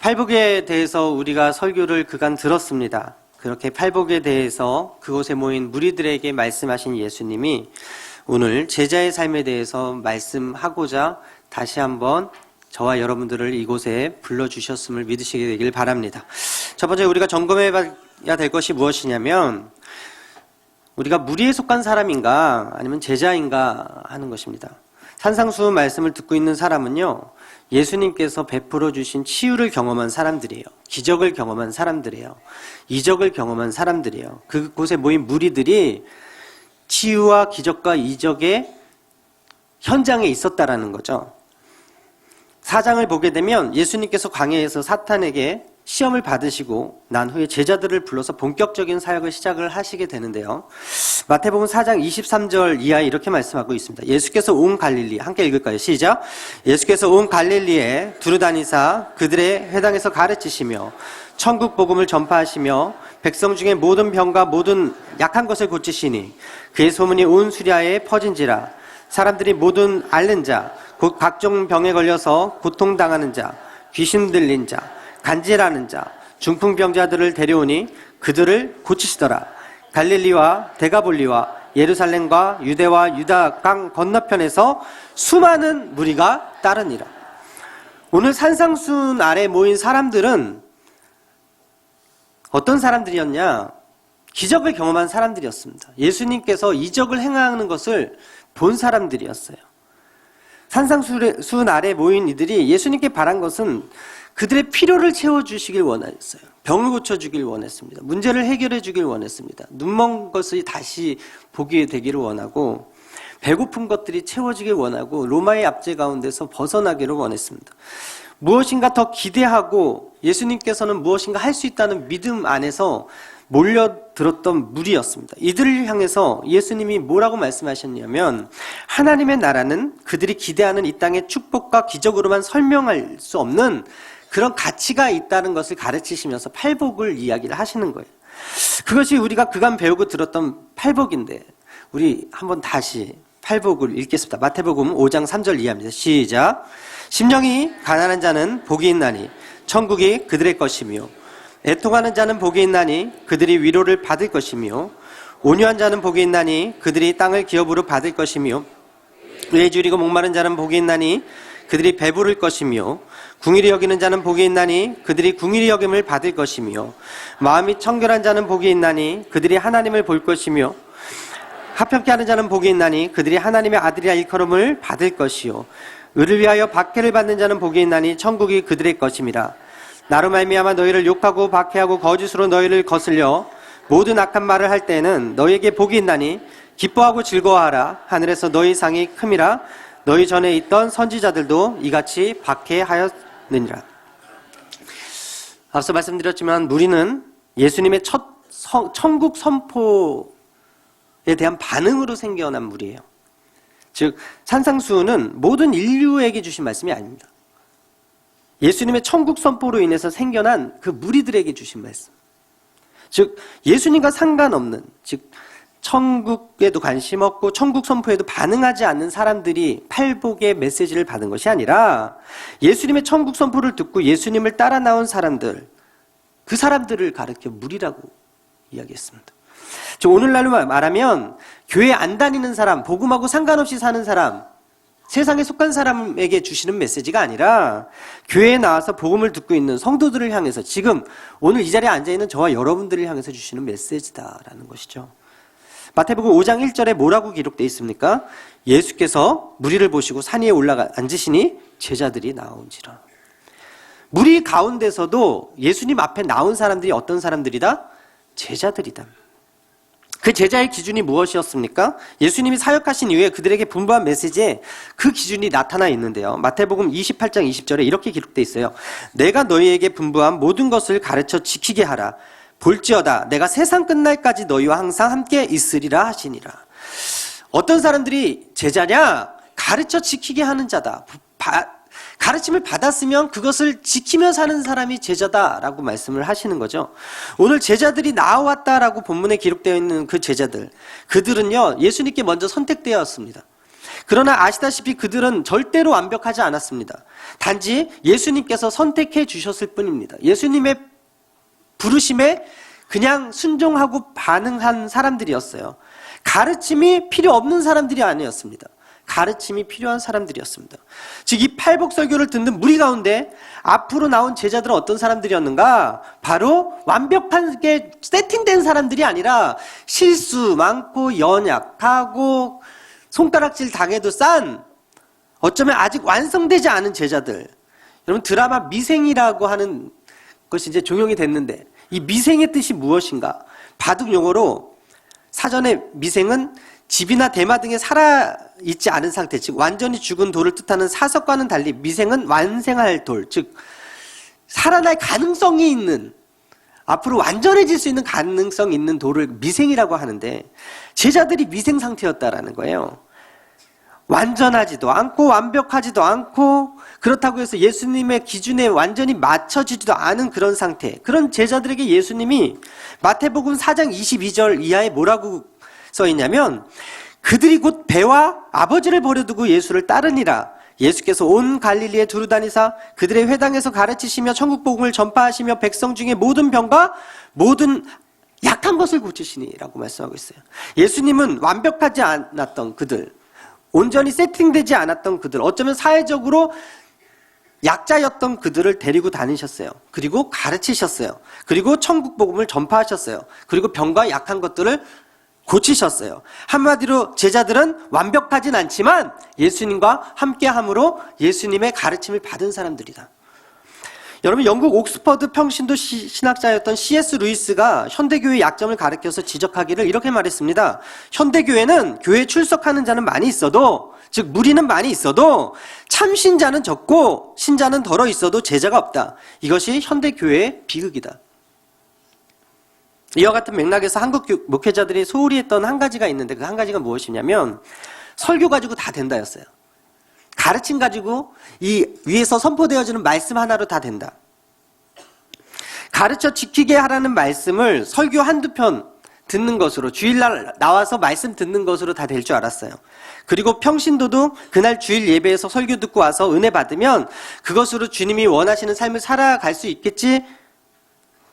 팔복에 대해서 우리가 설교를 그간 들었습니다. 그렇게 팔복에 대해서 그곳에 모인 무리들에게 말씀하신 예수님이 오늘 제자의 삶에 대해서 말씀하고자 다시 한번 저와 여러분들을 이곳에 불러주셨음을 믿으시게 되길 바랍니다. 첫 번째 우리가 점검해봐야 될 것이 무엇이냐면 우리가 무리에 속한 사람인가 아니면 제자인가 하는 것입니다. 산상수훈 말씀을 듣고 있는 사람은요, 예수님께서 베풀어 주신 치유를 경험한 사람들이에요. 기적을 경험한 사람들이에요. 이적을 경험한 사람들이에요. 그곳에 모인 무리들이 치유와 기적과 이적의 현장에 있었다라는 거죠. 4장을 보게 되면 예수님께서 광야에서 사탄에게 시험을 받으시고 난 후에 제자들을 불러서 본격적인 사역을 시작을 하시게 되는데요. 마태복음 4장 23절 이하에 이렇게 말씀하고 있습니다. 예수께서 온 갈릴리, 함께 읽을까요? 시작. 예수께서 온 갈릴리에 두루다니사 그들의 회당에서 가르치시며 천국 복음을 전파하시며 백성 중에 모든 병과 모든 약한 것을 고치시니 그의 소문이 온 수리아에 퍼진지라. 사람들이 모든 앓는 자, 곧 각종 병에 걸려서 고통당하는 자, 귀신 들린 자, 간질하는 자, 중풍병자들을 데려오니 그들을 고치시더라. 갈릴리와 데가볼리와 예루살렘과 유대와 유다 강 건너편에서 수많은 무리가 따르니라. 오늘 산상수훈 아래 모인 사람들은 어떤 사람들이었냐? 기적을 경험한 사람들이었습니다. 예수님께서 이적을 행하는 것을 본 사람들이었어요. 산상수훈 아래 모인 이들이 예수님께 바란 것은 그들의 필요를 채워주시길 원했어요. 병을 고쳐주길 원했습니다. 문제를 해결해 주길 원했습니다. 눈먼 것이 다시 보게 되기를 원하고 배고픈 것들이 채워지길 원하고 로마의 압제 가운데서 벗어나기를 원했습니다. 무엇인가 더 기대하고 예수님께서는 무엇인가 할 수 있다는 믿음 안에서 몰려들었던 무리였습니다. 이들을 향해서 예수님이 뭐라고 말씀하셨냐면 하나님의 나라는 그들이 기대하는 이 땅의 축복과 기적으로만 설명할 수 없는 그런 가치가 있다는 것을 가르치시면서 팔복을 이야기를 하시는 거예요. 그것이 우리가 그간 배우고 들었던 팔복인데 우리 한번 다시 팔복을 읽겠습니다. 마태복음 5장 3절 이하입니다. 시작. 심령이 가난한 자는 복이 있나니 천국이 그들의 것이며 애통하는 자는 복이 있나니 그들이 위로를 받을 것이며 온유한 자는 복이 있나니 그들이 땅을 기업으로 받을 것이며 의에 줄이고 목마른 자는 복이 있나니 그들이 배부를 것이며 궁일이 여기는 자는 복이 있나니 그들이 궁일이 여김을 받을 것이며 마음이 청결한 자는 복이 있나니 그들이 하나님을 볼 것이며 합평케 하는 자는 복이 있나니 그들이 하나님의 아들이라 일컬음을 받을 것이요 의를 위하여 박해를 받는 자는 복이 있나니 천국이 그들의 것임이라. 나로 말미암아 너희를 욕하고 박해하고 거짓으로 너희를 거슬려 모든 악한 말을 할 때에는 너희에게 복이 있나니 기뻐하고 즐거워하라. 하늘에서 너희 상이 큼이라. 너희 전에 있던 선지자들도 이같이 박해하였느니라. 앞서 말씀드렸지만 무리는 예수님의 첫 천국 선포에 대한 반응으로 생겨난 무리예요. 즉 산상수훈은 모든 인류에게 주신 말씀이 아닙니다. 예수님의 천국 선포로 인해서 생겨난 그 무리들에게 주신 말씀. 즉 예수님과 상관없는, 즉 천국에도 관심 없고 천국 선포에도 반응하지 않는 사람들이 팔복의 메시지를 받은 것이 아니라 예수님의 천국 선포를 듣고 예수님을 따라 나온 사람들, 그 사람들을 가르쳐 무리라고 이야기했습니다. 오늘날로 말하면 교회 안 다니는 사람, 복음하고 상관없이 사는 사람, 세상에 속한 사람에게 주시는 메시지가 아니라 교회에 나와서 복음을 듣고 있는 성도들을 향해서 지금 오늘 이 자리에 앉아있는 저와 여러분들을 향해서 주시는 메시지다라는 것이죠. 마태복음 5장 1절에 뭐라고 기록되어 있습니까? 예수께서 무리를 보시고 산 위에 올라가 앉으시니 제자들이 나온지라. 무리 가운데서도 예수님 앞에 나온 사람들이 어떤 사람들이다? 제자들이다. 그 제자의 기준이 무엇이었습니까? 예수님이 사역하신 이후에 그들에게 분부한 메시지에 그 기준이 나타나 있는데요. 마태복음 28장 20절에 이렇게 기록되어 있어요. 내가 너희에게 분부한 모든 것을 가르쳐 지키게 하라. 볼지어다 내가 세상 끝날까지 너희와 항상 함께 있으리라 하시니라. 어떤 사람들이 제자냐? 가르쳐 지키게 하는 자다. 가르침을 받았으면 그것을 지키며 사는 사람이 제자다라고 말씀을 하시는 거죠. 오늘 제자들이 나왔다라고 본문에 기록되어 있는 그 제자들, 그들은요 예수님께 먼저 선택되었습니다. 그러나 아시다시피 그들은 절대로 완벽하지 않았습니다. 단지 예수님께서 선택해 주셨을 뿐입니다. 예수님의 부르심에 그냥 순종하고 반응한 사람들이었어요. 가르침이 필요 없는 사람들이 아니었습니다. 가르침이 필요한 사람들이었습니다. 즉 이 팔복설교를 듣는 무리 가운데 앞으로 나온 제자들은 어떤 사람들이었는가? 바로 완벽하게 세팅된 사람들이 아니라 실수 많고 연약하고 손가락질 당해도 싼, 어쩌면 아직 완성되지 않은 제자들. 여러분, 드라마 미생이라고 하는 것이 이제 종영이 됐는데 이 미생의 뜻이 무엇인가? 바둑 용어로 사전에 미생은 집이나 대마 등에 살아있지 않은 상태, 즉 완전히 죽은 돌을 뜻하는 사석과는 달리 미생은 완생할 돌, 즉 살아날 가능성이 있는, 앞으로 완전해질 수 있는 가능성 있는 돌을 미생이라고 하는데, 제자들이 미생 상태였다라는 거예요. 완전하지도 않고 완벽하지도 않고, 그렇다고 해서 예수님의 기준에 완전히 맞춰지지도 않은 그런 상태, 그런 제자들에게 예수님이 마태복음 4장 22절 이하에 뭐라고 써 있냐면, 그들이 곧 배와 아버지를 버려두고 예수를 따르니라. 예수께서 온 갈릴리에 두루 다니사 그들의 회당에서 가르치시며 천국 복음을 전파하시며 백성 중에 모든 병과 모든 약한 것을 고치시니라고 말씀하고 있어요. 예수님은 완벽하지 않았던 그들, 온전히 세팅되지 않았던 그들, 어쩌면 사회적으로 약자였던 그들을 데리고 다니셨어요. 그리고 가르치셨어요. 그리고 천국 복음을 전파하셨어요. 그리고 병과 약한 것들을 고치셨어요. 한마디로 제자들은 완벽하진 않지만 예수님과 함께함으로 예수님의 가르침을 받은 사람들이다. 여러분, 영국 옥스퍼드 평신도 신학자였던 C.S. 루이스가 현대교회의 약점을 가리켜서 지적하기를 이렇게 말했습니다. 현대교회는 교회에 출석하는 자는 많이 있어도, 즉 무리는 많이 있어도 참 신자는 적고 신자는 덜어 있어도 제자가 없다. 이것이 현대교회의 비극이다. 이와 같은 맥락에서 한국 목회자들이 소홀히 했던 한 가지가 있는데, 그 한 가지가 무엇이냐면 설교 가지고 다 된다였어요. 가르침 가지고 이 위에서 선포되어지는 말씀 하나로 다 된다. 가르쳐 지키게 하라는 말씀을 설교 한두 편 듣는 것으로, 주일날 나와서 말씀 듣는 것으로 다 될 줄 알았어요. 그리고 평신도도 그날 주일 예배에서 설교 듣고 와서 은혜 받으면 그것으로 주님이 원하시는 삶을 살아갈 수 있겠지,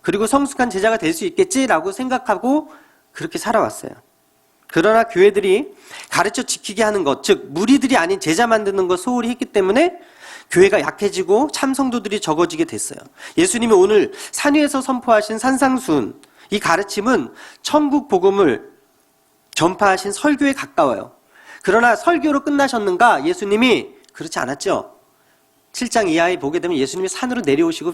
그리고 성숙한 제자가 될 수 있겠지라고 생각하고 그렇게 살아왔어요. 그러나 교회들이 가르쳐 지키게 하는 것, 즉 무리들이 아닌 제자 만드는 것 소홀히 했기 때문에 교회가 약해지고 참 성도들이 적어지게 됐어요. 예수님이 오늘 산 위에서 선포하신 산상순, 이 가르침은 천국 복음을 전파하신 설교에 가까워요. 그러나 설교로 끝나셨는가? 예수님이 그렇지 않았죠. 7장 이하에 보게 되면 예수님이 산으로 내려오시고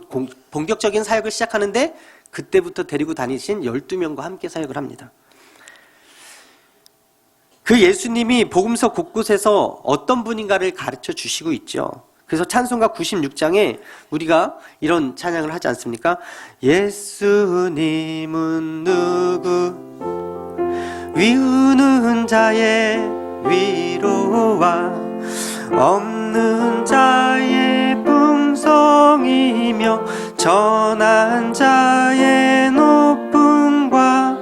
본격적인 사역을 시작하는데, 그때부터 데리고 다니신 12명과 함께 사역을 합니다. 그 예수님이 복음서 곳곳에서 어떤 분인가를 가르쳐 주시고 있죠. 그래서 찬송가 96장에 우리가 이런 찬양을 하지 않습니까? 예수님은 누구, 위우는 자의 위로와 없는 자의 풍성이며 전한 자의 높음과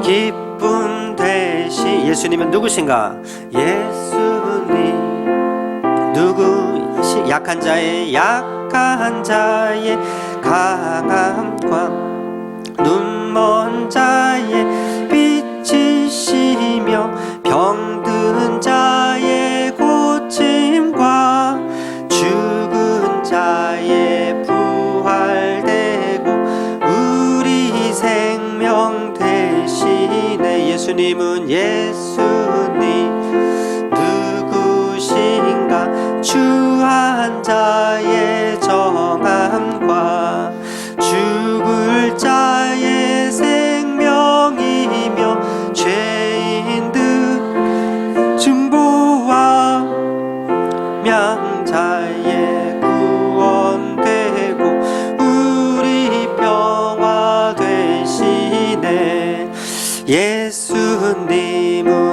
기쁨 되시. 예수님은 누구신가? 예수님 누구시? 약한 자의 강함과 눈먼 자의 빛이시며 병든 자의 고침과 죽은 자의 부활되고 우리 생명 대신에. 예수님은 예수님 누구신가? 추한 자의 정함과 죽을 자의 생명이며 죄인들 중보와 명자의 구원되고 우리 평화 되시네. 예수님은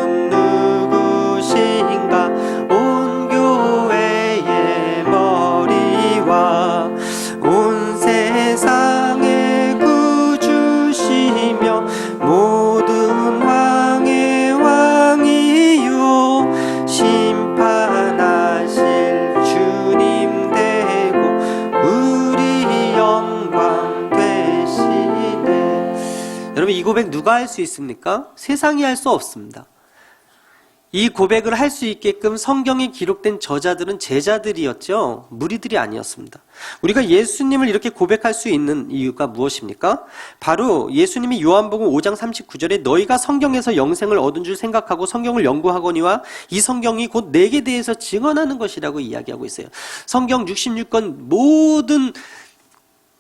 고백 누가 할 수 있습니까? 세상이 할 수 없습니다. 이 고백을 할 수 있게끔 성경에 기록된 저자들은 제자들이었죠. 무리들이 아니었습니다. 우리가 예수님을 이렇게 고백할 수 있는 이유가 무엇입니까? 바로 예수님이 요한복음 5장 39절에 너희가 성경에서 영생을 얻은 줄 생각하고 성경을 연구하거니와 이 성경이 곧 내게 대해서 증언하는 것이라고 이야기하고 있어요. 성경 66권 모든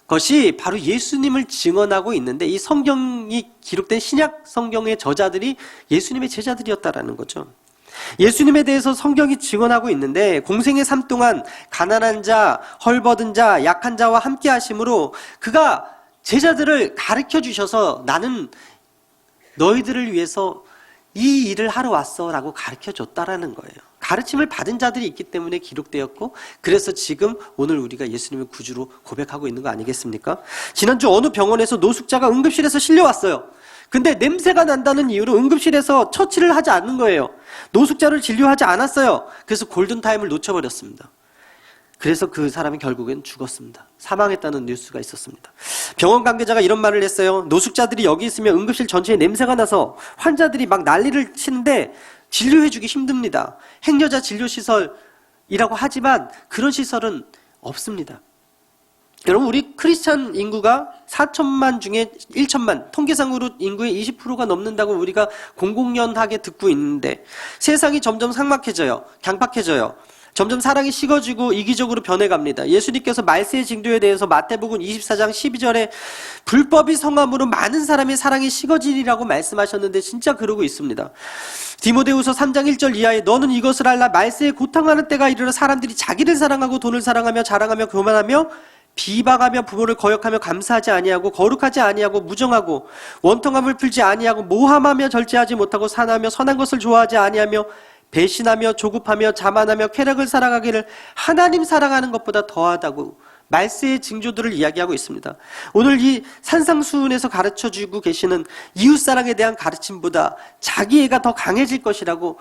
것이 바로 예수님을 증언하고 있는데 이 성경이 기록된 신약 성경의 저자들이 예수님의 제자들이었다라는 거죠. 예수님에 대해서 성경이 증언하고 있는데 공생의 삶 동안 가난한 자, 헐벗은 자, 약한 자와 함께 하심으로 그가 제자들을 가르쳐 주셔서 나는 너희들을 위해서 이 일을 하러 왔어 라고 가르쳐 줬다라는 거예요. 가르침을 받은 자들이 있기 때문에 기록되었고 그래서 지금 오늘 우리가 예수님을 구주로 고백하고 있는 거 아니겠습니까? 지난주 어느 병원에서 노숙자가 응급실에서 실려왔어요. 근데 냄새가 난다는 이유로 응급실에서 처치를 하지 않는 거예요. 노숙자를 진료하지 않았어요. 그래서 골든타임을 놓쳐버렸습니다. 그래서 그 사람이 결국엔 죽었습니다. 사망했다는 뉴스가 있었습니다. 병원 관계자가 이런 말을 했어요. 노숙자들이 여기 있으면 응급실 전체에 냄새가 나서 환자들이 막 난리를 치는데 진료해주기 힘듭니다. 행여자 진료시설이라고 하지만 그런 시설은 없습니다. 여러분 우리 크리스찬 인구가 4천만 중에 1천만, 통계상으로 인구의 20%가 넘는다고 우리가 공공연하게 듣고 있는데 세상이 점점 삭막해져요. 강팍해져요. 점점 사랑이 식어지고 이기적으로 변해갑니다. 예수님께서 말세의 징조에 대해서 마태복음 24장 12절에 불법이 성함으로 많은 사람의 사랑이 식어지리라고 말씀하셨는데 진짜 그러고 있습니다. 디모데후서 3장 1절 이하에 너는 이것을 알라 말세에 고통하는 때가 이르러 사람들이 자기를 사랑하고 돈을 사랑하며 자랑하며 교만하며 비방하며 부모를 거역하며 감사하지 아니하고 거룩하지 아니하고 무정하고 원통함을 풀지 아니하고 모함하며 절제하지 못하고 산하며 선한 것을 좋아하지 아니하며 배신하며 조급하며 자만하며 쾌락을 사랑하기를 하나님 사랑하는 것보다 더하다고 말세의 징조들을 이야기하고 있습니다. 오늘 이 산상수훈에서 가르쳐주고 계시는 이웃사랑에 대한 가르침보다 자기애가 더 강해질 것이라고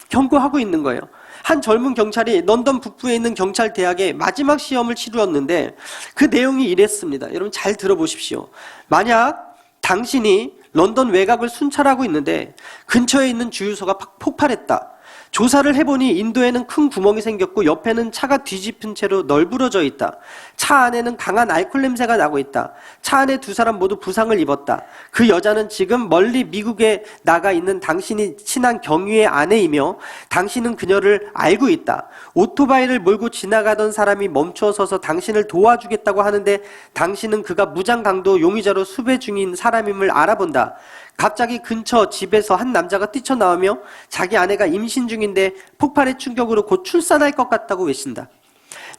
경고하고 있는 거예요. 한 젊은 경찰이 런던 북부에 있는 경찰대학에 마지막 시험을 치루었는데 그 내용이 이랬습니다. 여러분 잘 들어보십시오. 만약 당신이 런던 외곽을 순찰하고 있는데 근처에 있는 주유소가 폭발했다. 조사를 해보니 인도에는 큰 구멍이 생겼고 옆에는 차가 뒤집힌 채로 널브러져 있다. 차 안에는 강한 알코올 냄새가 나고 있다. 차 안에 두 사람 모두 부상을 입었다. 그 여자는 지금 멀리 미국에 나가 있는 당신이 친한 경위의 아내이며 당신은 그녀를 알고 있다. 오토바이를 몰고 지나가던 사람이 멈춰서서 당신을 도와주겠다고 하는데 당신은 그가 무장강도 용의자로 수배 중인 사람임을 알아본다. 갑자기 근처 집에서 한 남자가 뛰쳐나오며 자기 아내가 임신 중인데 폭발의 충격으로 곧 출산할 것 같다고 외친다.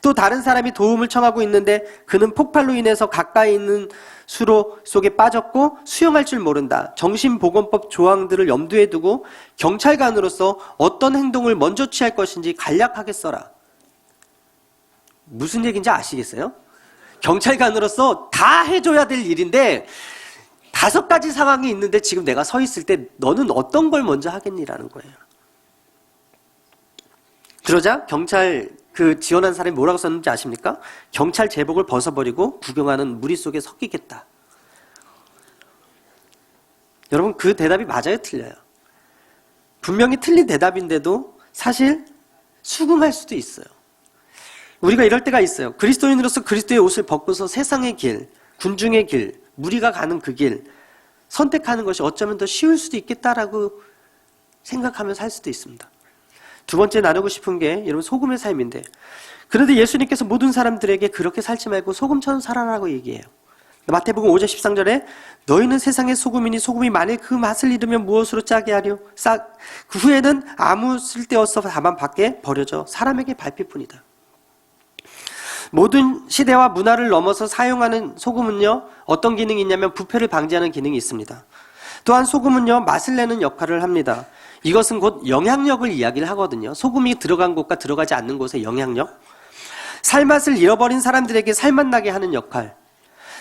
또 다른 사람이 도움을 청하고 있는데 그는 폭발로 인해서 가까이 있는 수로 속에 빠졌고 수영할 줄 모른다. 정신보건법 조항들을 염두에 두고 경찰관으로서 어떤 행동을 먼저 취할 것인지 간략하게 써라. 무슨 얘기인지 아시겠어요? 경찰관으로서 다 해줘야 될 일인데 5가지 상황이 있는데 지금 내가 서 있을 때 너는 어떤 걸 먼저 하겠니라는 거예요. 그러자 경찰 지원한 사람이 뭐라고 썼는지 아십니까? 경찰 제복을 벗어버리고 구경하는 무리 속에 섞이겠다. 여러분 그 대답이 맞아요? 틀려요? 분명히 틀린 대답인데도 사실 수긍할 수도 있어요. 우리가 이럴 때가 있어요. 그리스도인으로서 그리스도의 옷을 벗고서 세상의 길, 군중의 길, 무리가 가는 그 길 선택하는 것이 어쩌면 더 쉬울 수도 있겠다라고 생각하며 살 수도 있습니다. 두 번째 나누고 싶은 게 여러분 소금의 삶인데 그런데 예수님께서 모든 사람들에게 그렇게 살지 말고 소금처럼 살아라고 얘기해요. 마태복음 5장 13절에 너희는 세상의 소금이니 소금이 만일 그 맛을 잃으면 무엇으로 짜게 하려? 그 후에는 아무 쓸데없어 다만 밖에 버려져 사람에게 밟힐 뿐이다. 모든 시대와 문화를 넘어서 사용하는 소금은요 어떤 기능이 있냐면 부패를 방지하는 기능이 있습니다. 또한 소금은요 맛을 내는 역할을 합니다. 이것은 곧 영향력을 이야기를 하거든요. 소금이 들어간 곳과 들어가지 않는 곳의 영향력, 살맛을 잃어버린 사람들에게 살맛 나게 하는 역할,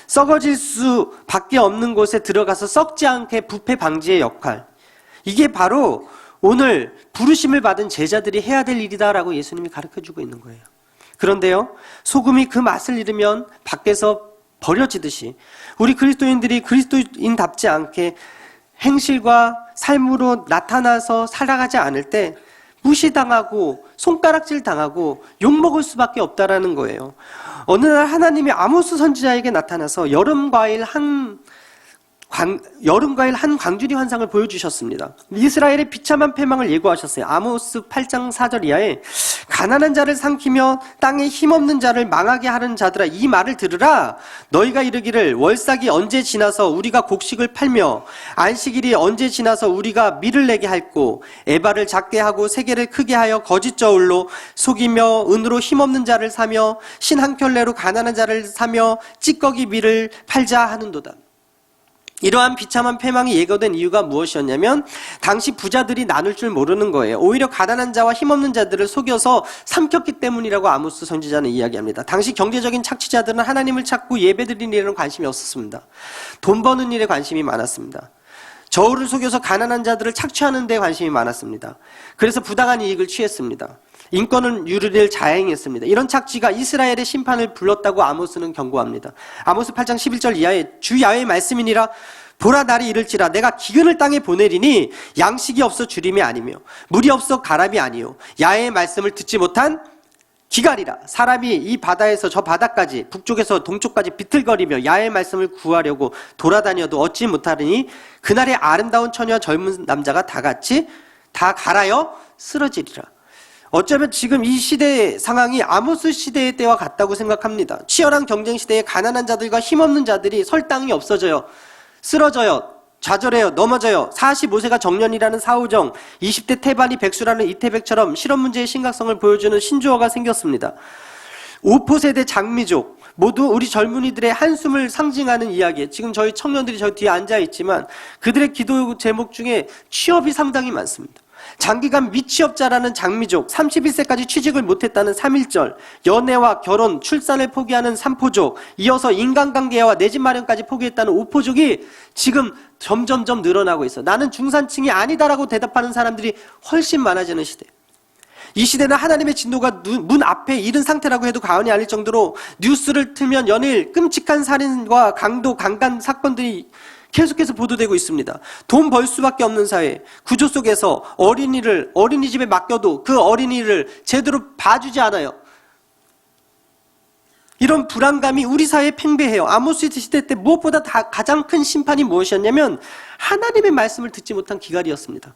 썩어질 수밖에 없는 곳에 들어가서 썩지 않게 부패 방지의 역할, 이게 바로 오늘 부르심을 받은 제자들이 해야 될 일이다라고 예수님이 가르쳐주고 있는 거예요. 그런데요, 소금이 그 맛을 잃으면 밖에서 버려지듯이 우리 그리스도인들이 그리스도인답지 않게 행실과 삶으로 나타나서 살아가지 않을 때 무시당하고 손가락질 당하고 욕먹을 수밖에 없다라는 거예요. 어느 날 하나님이 아모스 선지자에게 나타나서 여름과일 한 광주리 환상을 보여주셨습니다. 이스라엘의 비참한 패망을 예고하셨어요. 아모스 8장 4절 이하에 가난한 자를 삼키며 땅에 힘없는 자를 망하게 하는 자들아 이 말을 들으라. 너희가 이르기를 월삭이 언제 지나서 우리가 곡식을 팔며 안식일이 언제 지나서 우리가 밀을 내게 할꼬 에바를 작게 하고 세계를 크게 하여 거짓 저울로 속이며 은으로 힘없는 자를 사며 신 한 켤레로 가난한 자를 사며 찌꺼기 밀을 팔자 하는도다. 이러한 비참한 패망이 예고된 이유가 무엇이었냐면 당시 부자들이 나눌 줄 모르는 거예요. 오히려 가난한 자와 힘없는 자들을 속여서 삼켰기 때문이라고 아모스 선지자는 이야기합니다. 당시 경제적인 착취자들은 하나님을 찾고 예배드리는 일에는 관심이 없었습니다. 돈 버는 일에 관심이 많았습니다. 저울을 속여서 가난한 자들을 착취하는 데 관심이 많았습니다. 그래서 부당한 이익을 취했습니다. 인권은 유리를 자행했습니다. 이런 착취가 이스라엘의 심판을 불렀다고 아모스는 경고합니다. 아모스 8장 11절 이하에 주 야훼의 말씀이니라 보라 날이 이를지라 내가 기근을 땅에 보내리니 양식이 없어 주림이 아니며 물이 없어 가람이 아니요 야훼의 말씀을 듣지 못한 기갈이라. 사람이 이 바다에서 저 바다까지 북쪽에서 동쪽까지 비틀거리며 야훼의 말씀을 구하려고 돌아다녀도 얻지 못하리니 그날의 아름다운 처녀와 젊은 남자가 다 같이 다 갈아여 쓰러지리라. 어쩌면 지금 이 시대의 상황이 아모스 시대의 때와 같다고 생각합니다. 치열한 경쟁 시대에 가난한 자들과 힘없는 자들이 설 땅이 없어져요. 쓰러져요. 좌절해요. 넘어져요. 45세가 정년이라는 사후정, 20대 태반이 백수라는 이태백처럼 실업 문제의 심각성을 보여주는 신조어가 생겼습니다. 5포 세대 장미족, 모두 우리 젊은이들의 한숨을 상징하는 이야기. 지금 저희 청년들이 저 뒤에 앉아있지만 그들의 기도 제목 중에 취업이 상당히 많습니다. 장기간 미취업자라는 장미족, 31세까지 취직을 못했다는 3.1절, 연애와 결혼, 출산을 포기하는 3포족, 이어서 인간관계와 내 집 마련까지 포기했다는 5포족이 지금 점점점 늘어나고 있어. 나는 중산층이 아니다라고 대답하는 사람들이 훨씬 많아지는 시대. 이 시대는 하나님의 진노가 문 앞에 이른 상태라고 해도 과언이 아닐 정도로 뉴스를 틀면 연일 끔찍한 살인과 강도, 강간 사건들이 계속해서 보도되고 있습니다. 돈 벌 수밖에 없는 사회, 구조 속에서 어린이를 어린이집에 맡겨도 그 어린이를 제대로 봐주지 않아요. 이런 불안감이 우리 사회에 팽배해요. 아모스 시대 때 무엇보다 가장 큰 심판이 무엇이었냐면 하나님의 말씀을 듣지 못한 기갈이었습니다.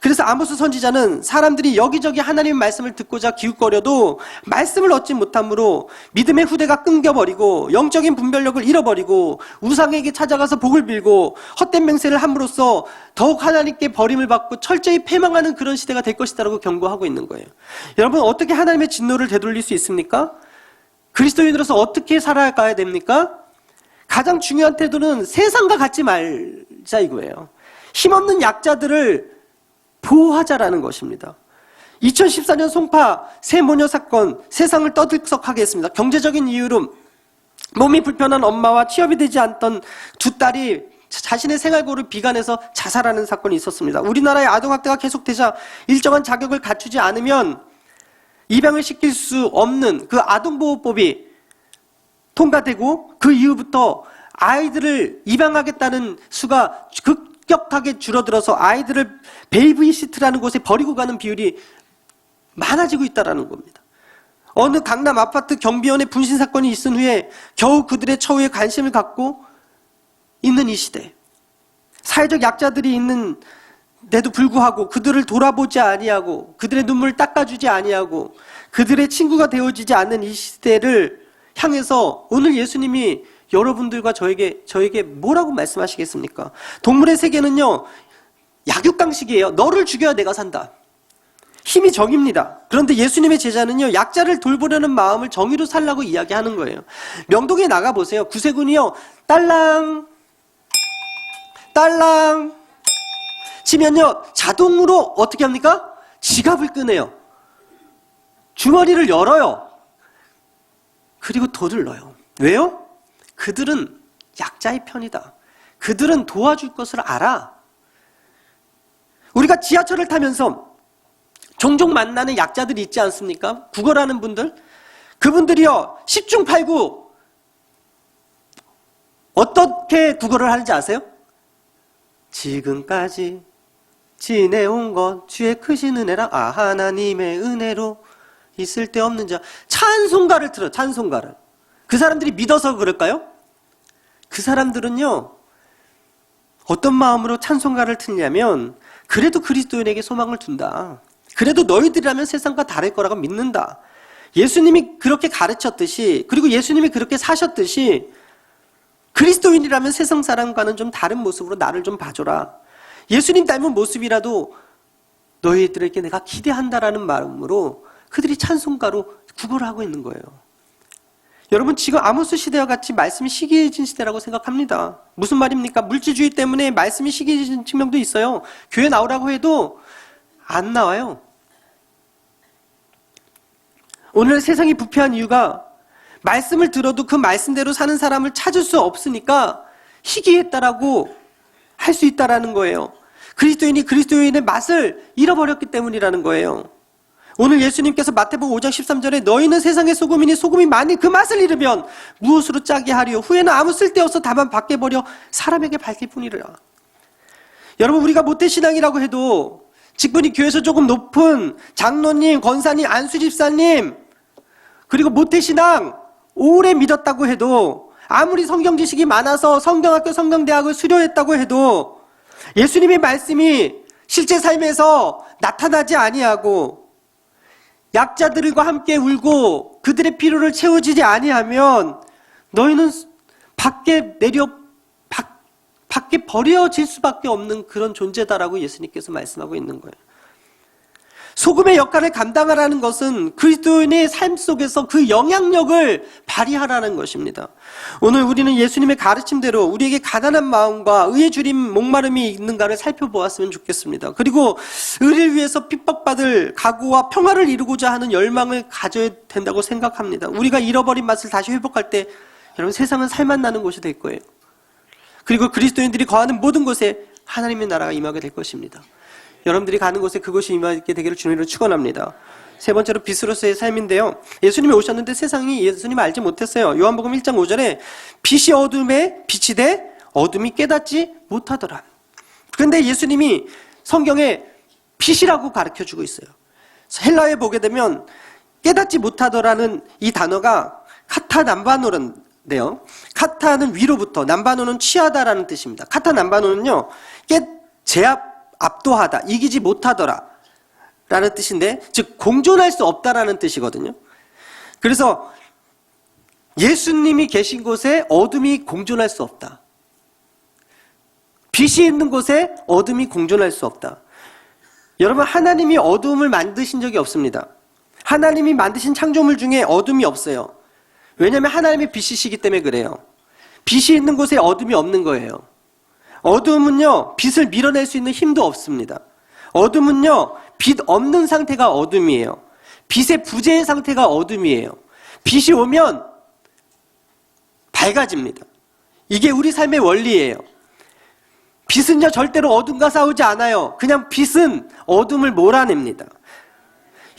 그래서 아모스 선지자는 사람들이 여기저기 하나님의 말씀을 듣고자 기웃거려도 말씀을 얻지 못함으로 믿음의 후대가 끊겨버리고 영적인 분별력을 잃어버리고 우상에게 찾아가서 복을 빌고 헛된 맹세를 함으로써 더욱 하나님께 버림을 받고 철저히 패망하는 그런 시대가 될 것이다라고 경고하고 있는 거예요. 여러분, 어떻게 하나님의 진노를 되돌릴 수 있습니까? 그리스도인으로서 어떻게 살아가야 됩니까? 가장 중요한 태도는 세상과 같지 말자 이거예요. 힘없는 약자들을 보호하자라는 것입니다. 2014년 송파 새 모녀 사건 세상을 떠들썩하게 했습니다. 경제적인 이유로 몸이 불편한 엄마와 취업이 되지 않던 두 딸이 자신의 생활고를 비관해서 자살하는 사건이 있었습니다. 우리나라의 아동학대가 계속되자 일정한 자격을 갖추지 않으면 입양을 시킬 수 없는 그 아동보호법이 통과되고 그 이후부터 아이들을 입양하겠다는 수가 급격하게 줄어들어서 아이들을 베이비시트라는 곳에 버리고 가는 비율이 많아지고 있다는 겁니다. 어느 강남 아파트 경비원의 분신 사건이 있은 후에 겨우 그들의 처우에 관심을 갖고 있는 이 시대, 사회적 약자들이 있는 데도 불구하고 그들을 돌아보지 아니하고 그들의 눈물을 닦아주지 아니하고 그들의 친구가 되어지지 않는 이 시대를 향해서 오늘 예수님이 여러분들과 저에게 뭐라고 말씀하시겠습니까? 동물의 세계는요, 약육강식이에요. 너를 죽여야 내가 산다. 힘이 정입니다. 그런데 예수님의 제자는요, 약자를 돌보려는 마음을 정의로 살라고 이야기하는 거예요. 명동에 나가보세요. 구세군이요, 딸랑 치면요, 자동으로 어떻게 합니까? 지갑을 꺼내요. 주머니를 열어요. 그리고 돈을 넣어요. 왜요? 그들은 약자의 편이다. 그들은 도와줄 것을 알아. 우리가 지하철을 타면서 종종 만나는 약자들이 있지 않습니까? 구걸하는 분들. 그분들이요, 10중 8구 어떻게 구걸을 하는지 아세요? 지금까지 지내온 것 주의 크신 은혜라 하나님의 은혜로 있을 데 없는 자. 찬송가를 틀어요. 찬송가를. 그 사람들이 믿어서 그럴까요? 그 사람들은요, 어떤 마음으로 찬송가를 듣냐면 그래도 그리스도인에게 소망을 둔다. 그래도 너희들이라면 세상과 다를 거라고 믿는다. 예수님이 그렇게 가르쳤듯이, 그리고 예수님이 그렇게 사셨듯이 그리스도인이라면 세상 사람과는 좀 다른 모습으로 나를 좀 봐줘라. 예수님 닮은 모습이라도 너희들에게 내가 기대한다라는 마음으로 그들이 찬송가로 구걸을 하고 있는 거예요. 여러분, 지금 아모스 시대와 같이 말씀이 시기해진 시대라고 생각합니다. 무슨 말입니까? 물질주의 때문에 말씀이 시기해진 측면도 있어요. 교회 나오라고 해도 안 나와요. 오늘 세상이 부패한 이유가 말씀을 들어도 그 말씀대로 사는 사람을 찾을 수 없으니까 희귀했다라고 할 수 있다라는 거예요. 그리스도인이 그리스도인의 맛을 잃어버렸기 때문이라는 거예요. 오늘 예수님께서 마태복음 5장 13절에 너희는 세상의 소금이니 소금이 만일 그 맛을 잃으면 무엇으로 짜게 하리요? 후에는 아무 쓸데없어 다만 밖에 버려 사람에게 밝힐 뿐이라. 여러분, 우리가 모태신앙이라고 해도 직분이 교회에서 조금 높은 장로님, 권사님, 안수집사님, 그리고 모태신앙 오래 믿었다고 해도, 아무리 성경 지식이 많아서 성경학교, 성경대학을 수료했다고 해도 예수님의 말씀이 실제 삶에서 나타나지 아니하고 약자들과 함께 울고 그들의 필요를 채워지지 아니하면 너희는 밖에 버려질 수밖에 없는 그런 존재다라고 예수님께서 말씀하고 있는 거예요. 소금의 역할을 감당하라는 것은 그리스도인의 삶 속에서 그 영향력을 발휘하라는 것입니다. 오늘 우리는 예수님의 가르침대로 우리에게 가난한 마음과 의에 주림 목마름이 있는가를 살펴보았으면 좋겠습니다. 그리고 의를 위해서 핍박받을 각오와 평화를 이루고자 하는 열망을 가져야 된다고 생각합니다. 우리가 잃어버린 맛을 다시 회복할 때 여러분, 세상은 살맛 나는 곳이 될 거예요. 그리고 그리스도인들이 거하는 모든 곳에 하나님의 나라가 임하게 될 것입니다. 여러분들이 가는 곳에 그곳이 임하게 되기를 주님으로 축원합니다. 세 번째로 빛으로서의 삶인데요. 예수님이 오셨는데 세상이 예수님을 알지 못했어요. 요한복음 1장 5절에 빛이 어둠에 빛이 돼 어둠이 깨닫지 못하더라. 그런데 예수님이 성경에 빛이라고 가르쳐주고 있어요. 헬라어에 보게 되면 깨닫지 못하더라는 이 단어가 카타 남바노인데요. 카타는 위로부터, 남바노는 취하다라는 뜻입니다. 카타 남바노는요, 압도하다, 이기지 못하더라 라는 뜻인데, 즉 공존할 수 없다라는 뜻이거든요. 그래서 예수님이 계신 곳에 어둠이 공존할 수 없다. 빛이 있는 곳에 어둠이 공존할 수 없다. 여러분, 하나님이 어둠을 만드신 적이 없습니다. 하나님이 만드신 창조물 중에 어둠이 없어요. 왜냐하면 하나님이 빛이시기 때문에 그래요. 빛이 있는 곳에 어둠이 없는 거예요. 어둠은요, 빛을 밀어낼 수 있는 힘도 없습니다. 어둠은요, 빛 없는 상태가 어둠이에요. 빛의 부재의 상태가 어둠이에요. 빛이 오면 밝아집니다. 이게 우리 삶의 원리예요. 빛은요, 절대로 어둠과 싸우지 않아요. 그냥 빛은 어둠을 몰아냅니다.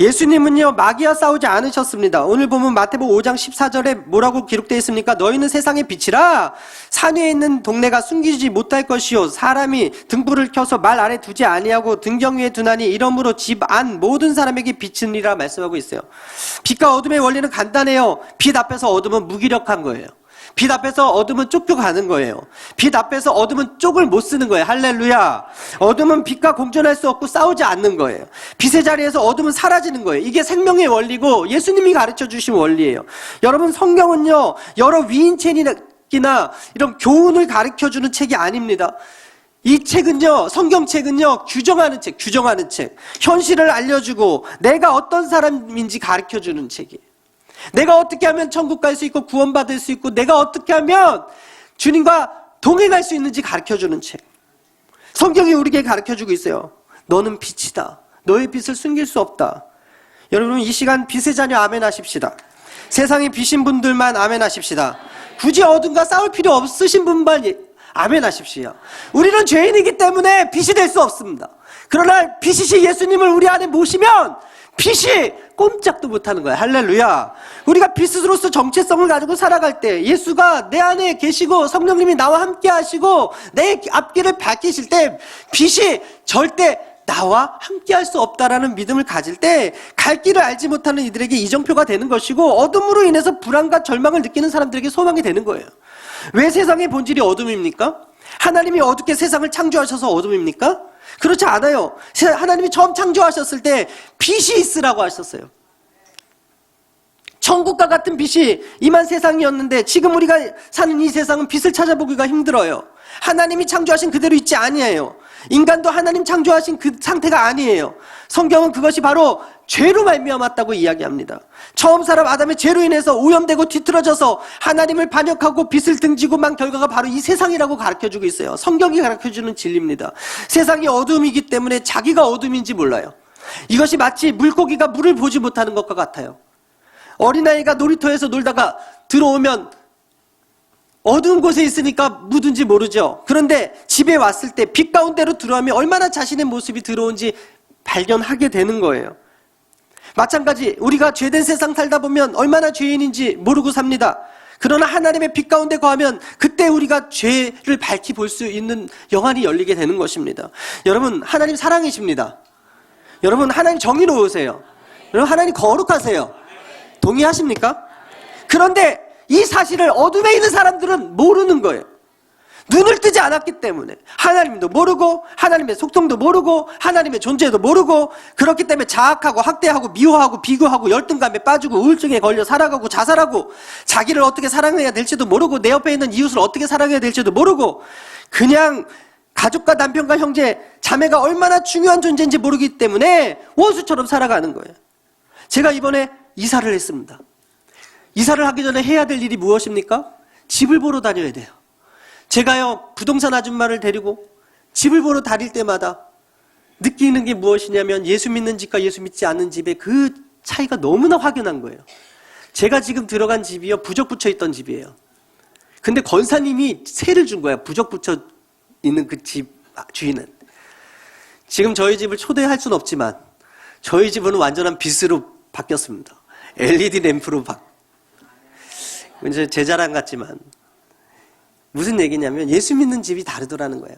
예수님은요, 마귀와 싸우지 않으셨습니다. 오늘 보면 마태복음 5장 14절에 뭐라고 기록되어 있습니까? 너희는 세상의 빛이라 산 위에 있는 동네가 숨기지 못할 것이요, 사람이 등불을 켜서 말 아래 두지 아니하고 등경 위에 두나니 이러므로 집 안 모든 사람에게 빛이니라 말씀하고 있어요. 빛과 어둠의 원리는 간단해요. 빛 앞에서 어둠은 무기력한 거예요. 빛 앞에서 어둠은 쫓겨가는 거예요. 빛 앞에서 어둠은 쪽을 못 쓰는 거예요. 할렐루야. 어둠은 빛과 공존할 수 없고 싸우지 않는 거예요. 빛의 자리에서 어둠은 사라지는 거예요. 이게 생명의 원리고 예수님이 가르쳐 주신 원리예요. 여러분, 성경은요, 여러 위인책이나 이런 교훈을 가르쳐 주는 책이 아닙니다. 이 책은요, 성경책은요, 규정하는 책. 현실을 알려주고 내가 어떤 사람인지 가르쳐 주는 책이에요. 내가 어떻게 하면 천국 갈 수 있고 구원받을 수 있고, 내가 어떻게 하면 주님과 동행할 수 있는지 가르쳐주는 책. 성경이 우리에게 가르쳐주고 있어요. 너는 빛이다. 너의 빛을 숨길 수 없다. 여러분, 이 시간 빛의 자녀 아멘 하십시다. 세상에 빛인 분들만 아멘 하십시다. 굳이 어둠과 싸울 필요 없으신 분만 아멘 하십시오. 우리는 죄인이기 때문에 빛이 될 수 없습니다. 그러나 빛이신 예수님을 우리 안에 모시면 빛이 꼼짝도 못하는 거야. 할렐루야. 우리가 빛으로서 정체성을 가지고 살아갈 때 예수가 내 안에 계시고 성령님이 나와 함께 하시고 내 앞길을 밝히실 때 빛이 절대 나와 함께 할 수 없다라는 믿음을 가질 때 갈 길을 알지 못하는 이들에게 이정표가 되는 것이고 어둠으로 인해서 불안과 절망을 느끼는 사람들에게 소망이 되는 거예요. 왜 세상의 본질이 어둠입니까? 하나님이 어둡게 세상을 창조하셔서 어둠입니까? 그렇지 않아요. 하나님이 처음 창조하셨을 때 빛이 있으라고 하셨어요. 천국과 같은 빛이 임한 세상이었는데 지금 우리가 사는 이 세상은 빛을 찾아보기가 힘들어요. 하나님이 창조하신 그대로 있지 아니에요. 인간도 하나님 창조하신 그 상태가 아니에요. 성경은 그것이 바로 죄로 말미암았다고 이야기합니다. 처음 사람 아담의 죄로 인해서 오염되고 뒤틀어져서 하나님을 반역하고 빛을 등지고 만 결과가 바로 이 세상이라고 가르쳐주고 있어요. 성경이 가르쳐주는 진리입니다. 세상이 어둠이기 때문에 자기가 어둠인지 몰라요. 이것이 마치 물고기가 물을 보지 못하는 것과 같아요. 어린아이가 놀이터에서 놀다가 들어오면 어두운 곳에 있으니까 묻은지 모르죠. 그런데 집에 왔을 때 빛 가운데로 들어오면 얼마나 자신의 모습이 들어온지 발견하게 되는 거예요. 마찬가지 우리가 죄된 세상 살다 보면 얼마나 죄인인지 모르고 삽니다. 그러나 하나님의 빛 가운데 거하면 그때 우리가 죄를 밝히 볼 수 있는 영안이 열리게 되는 것입니다. 여러분, 하나님 사랑이십니다. 여러분, 하나님 정의로우세요. 여러분, 하나님 거룩하세요. 동의하십니까? 그런데 이 사실을 어둠에 있는 사람들은 모르는 거예요. 눈을 뜨지 않았기 때문에 하나님도 모르고 하나님의 속성도 모르고 하나님의 존재도 모르고 그렇기 때문에 자학하고 학대하고 미워하고 비교하고 열등감에 빠지고 우울증에 걸려 살아가고 자살하고 자기를 어떻게 사랑해야 될지도 모르고 내 옆에 있는 이웃을 어떻게 사랑해야 될지도 모르고 그냥 가족과 남편과 형제, 자매가 얼마나 중요한 존재인지 모르기 때문에 원수처럼 살아가는 거예요. 제가 이번에 이사를 했습니다. 이사를 하기 전에 해야 될 일이 무엇입니까? 집을 보러 다녀야 돼요. 제가요, 부동산 아줌마를 데리고 집을 보러 다닐 때마다 느끼는 게 무엇이냐면 예수 믿는 집과 예수 믿지 않는 집의 그 차이가 너무나 확연한 거예요. 제가 지금 들어간 집이요, 부적 붙여 있던 집이에요. 근데 권사님이 세를 준 거예요. 부적 붙여 있는 그 집 주인은. 지금 저희 집을 초대할 수는 없지만 저희 집은 완전한 빛으로 바뀌었습니다. LED 램프로 이제 제 자랑 같지만 무슨 얘기냐면 예수 믿는 집이 다르더라는 거예요.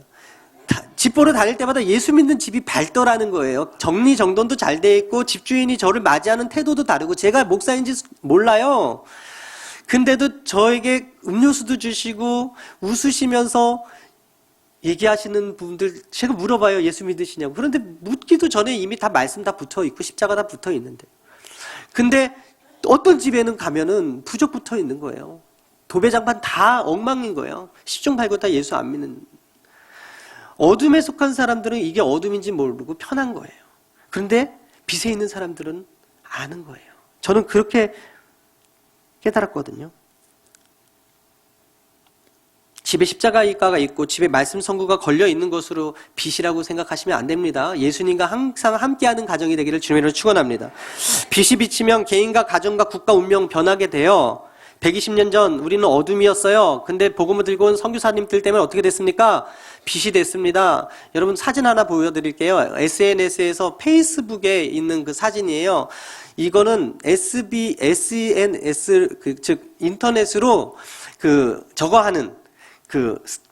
집 보러 다닐 때마다 예수 믿는 집이 밝더라는 거예요. 정리정돈도 잘 돼 있고 집주인이 저를 맞이하는 태도도 다르고 제가 목사인지 몰라요. 근데도 저에게 음료수도 주시고 웃으시면서 얘기하시는 분들 제가 물어봐요. 예수 믿으시냐고. 그런데 묻기도 전에 이미 다 말씀 다 붙어 있고 십자가 다 붙어 있는데 근데 어떤 집에는 가면은 부적 붙어 있는 거예요. 도배장판 다 엉망인 거예요. 10중 8구 다 예수 안 믿는. 어둠에 속한 사람들은 이게 어둠인지 모르고 편한 거예요. 그런데 빛에 있는 사람들은 아는 거예요. 저는 그렇게 깨달았거든요. 집에 십자가가 있고 집에 말씀 선구가 걸려 있는 것으로 빛이라고 생각하시면 안 됩니다. 예수님과 항상 함께하는 가정이 되기를 주님으로 축원합니다. 빛이 비치면 개인과 가정과 국가 운명 변하게 돼요. 120년 전 우리는 어둠이었어요. 근데 복음을 들고 온 선교사님들 때문에 어떻게 됐습니까? 빛이 됐습니다. 여러분 사진 하나 보여드릴게요. SNS에서 페이스북에 있는 그 사진이에요. 이거는 SNS 즉 인터넷으로 저거 하는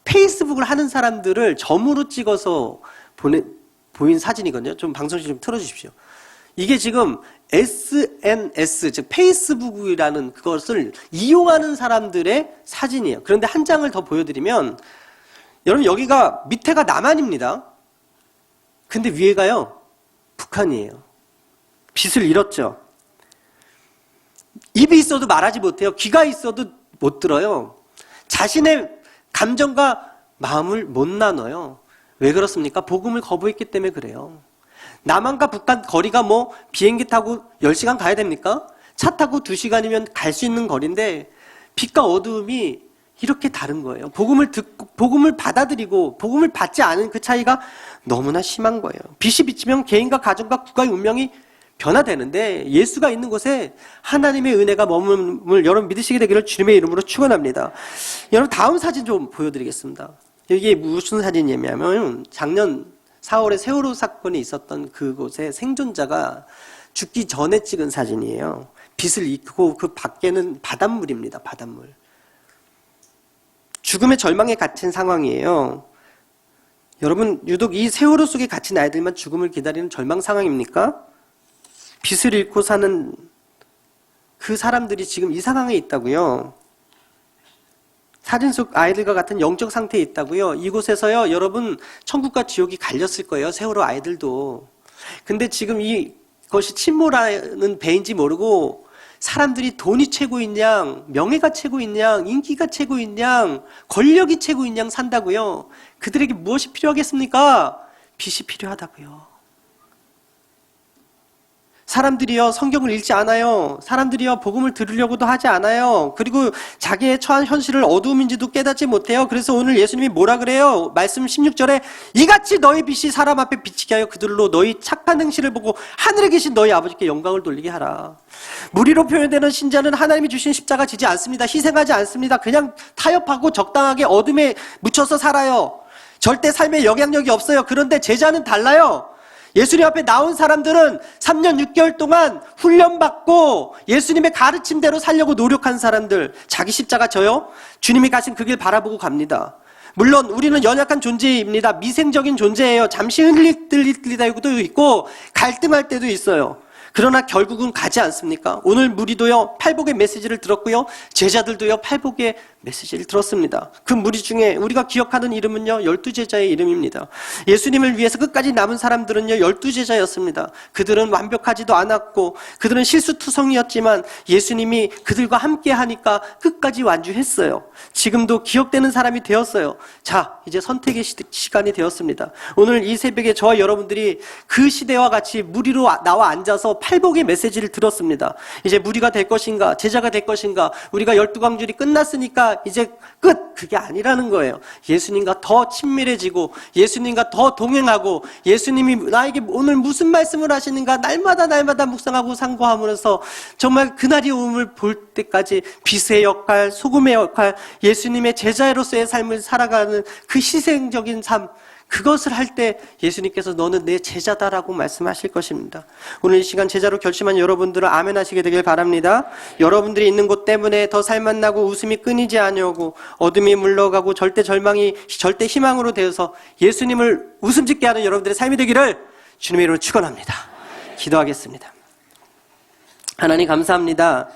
페이스북을 하는 사람들을 점으로 찍어서 보인 사진이거든요. 좀 방송실 좀 틀어주십시오. 이게 지금 SNS, 즉 페이스북이라는 그것을 이용하는 사람들의 사진이에요. 그런데 한 장을 더 보여드리면 여러분 여기가 밑에가 남한입니다. 근데 위에가요 북한이에요. 빛을 잃었죠. 입이 있어도 말하지 못해요. 귀가 있어도 못 들어요. 자신의 감정과 마음을 못 나눠요. 왜 그렇습니까? 복음을 거부했기 때문에 그래요. 남한과 북한 거리가 비행기 타고 10시간 가야 됩니까? 차 타고 2시간이면 갈 수 있는 거리인데 빛과 어두움이 이렇게 다른 거예요. 복음을 듣고 복음을 받아들이고 복음을 받지 않은 그 차이가 너무나 심한 거예요. 빛이 비치면 개인과 가정과 국가의 운명이 변화되는데 예수가 있는 곳에 하나님의 은혜가 머물음을 여러분 믿으시게 되기를 주님의 이름으로 축원합니다. 여러분 다음 사진 좀 보여드리겠습니다. 이게 무슨 사진이냐면 작년 4월에 세월호 사건이 있었던 그곳에 생존자가 죽기 전에 찍은 사진이에요. 빛을 잃고 그 밖에는 바닷물입니다. 바닷물. 죽음의 절망에 갇힌 상황이에요. 여러분, 유독 이 세월호 속에 갇힌 아이들만 죽음을 기다리는 절망 상황입니까? 빛을 잃고 사는 그 사람들이 지금 이 상황에 있다고요. 사진 속 아이들과 같은 영적 상태에 있다고요. 이곳에서요, 여러분, 천국과 지옥이 갈렸을 거예요. 세월호 아이들도. 근데 지금 이것이 침몰하는 배인지 모르고 사람들이 돈이 최고인 양, 명예가 최고인 양, 인기가 최고인 양, 권력이 최고인 양 산다고요. 그들에게 무엇이 필요하겠습니까? 빛이 필요하다고요. 사람들이요, 성경을 읽지 않아요. 사람들이요, 복음을 들으려고도 하지 않아요. 그리고 자기의 처한 현실을 어두움인지도 깨닫지 못해요. 그래서 오늘 예수님이 뭐라 그래요? 말씀 16절에 이같이 너희 빛이 사람 앞에 비치게 하여 그들로 너희 착한 행실을 보고 하늘에 계신 너희 아버지께 영광을 돌리게 하라. 무리로 표현되는 신자는 하나님이 주신 십자가 지지 않습니다. 희생하지 않습니다. 그냥 타협하고 적당하게 어둠에 묻혀서 살아요. 절대 삶에 영향력이 없어요. 그런데 제자는 달라요. 예수님 앞에 나온 사람들은 3년 6개월 동안 훈련받고 예수님의 가르침대로 살려고 노력한 사람들. 자기 십자가 져요? 주님이 가신 그 길 바라보고 갑니다. 물론 우리는 연약한 존재입니다. 미생적인 존재예요. 잠시 흔들릴 때도 있고 갈등할 때도 있어요. 그러나 결국은 가지 않습니까? 오늘 무리도요, 팔복의 메시지를 들었고요, 제자들도요, 팔복의 메시지를 들었습니다. 그 무리 중에 우리가 기억하는 이름은요, 12제자의 이름입니다. 예수님을 위해서 끝까지 남은 사람들은요, 12제자였습니다. 그들은 완벽하지도 않았고 그들은 실수투성이었지만 예수님이 그들과 함께 하니까 끝까지 완주했어요. 지금도 기억되는 사람이 되었어요. 자, 이제 선택의 시간이 되었습니다. 오늘 이 새벽에 저와 여러분들이 그 시대와 같이 무리로 나와 앉아서 팔복의 메시지를 들었습니다. 이제 무리가 될 것인가, 제자가 될 것인가, 우리가 12광줄이 끝났으니까 이제 끝! 그게 아니라는 거예요. 예수님과 더 친밀해지고 예수님과 더 동행하고 예수님이 나에게 오늘 무슨 말씀을 하시는가 날마다 묵상하고 상고하면서 정말 그날이 오음을 볼 때까지 빛의 역할, 소금의 역할, 예수님의 제자로서의 삶을 살아가는 그 희생적인 삶, 그것을 할 때 예수님께서 너는 내 제자다라고 말씀하실 것입니다. 오늘 이 시간 제자로 결심한 여러분들은 아멘 하시게 되길 바랍니다. 여러분들이 있는 곳 때문에 더 살만 나고 웃음이 끊이지 아니하고 어둠이 물러가고 절대 절망이 절대 희망으로 되어서 예수님을 웃음 짓게 하는 여러분들의 삶이 되기를 주님의 이름으로 축원합니다. 기도하겠습니다. 하나님 감사합니다.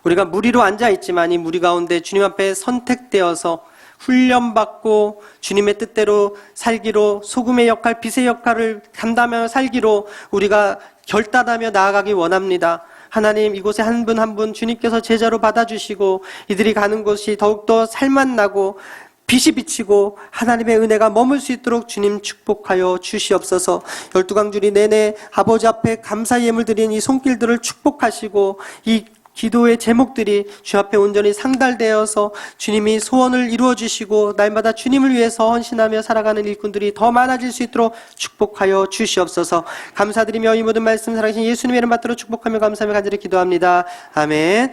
우리가 무리로 앉아있지만 이 무리 가운데 주님 앞에 선택되어서 훈련받고 주님의 뜻대로 살기로, 소금의 역할, 빛의 역할을 감당하며 살기로 우리가 결단하며 나아가기 원합니다. 하나님, 이곳에 한 분 한 분 주님께서 제자로 받아주시고 이들이 가는 곳이 더욱더 살맛나고 빛이 비치고 하나님의 은혜가 머물 수 있도록 주님 축복하여 주시옵소서. 12광주리 내내 아버지 앞에 감사 예물 드린 이 손길들을 축복하시고 이 기도의 제목들이 주 앞에 온전히 상달되어서 주님이 소원을 이루어 주시고 날마다 주님을 위해서 헌신하며 살아가는 일꾼들이 더 많아질 수 있도록 축복하여 주시옵소서. 감사드리며 이 모든 말씀 살아계신 예수님의 이름 받들어 축복하며 감사하며 간절히 기도합니다. 아멘.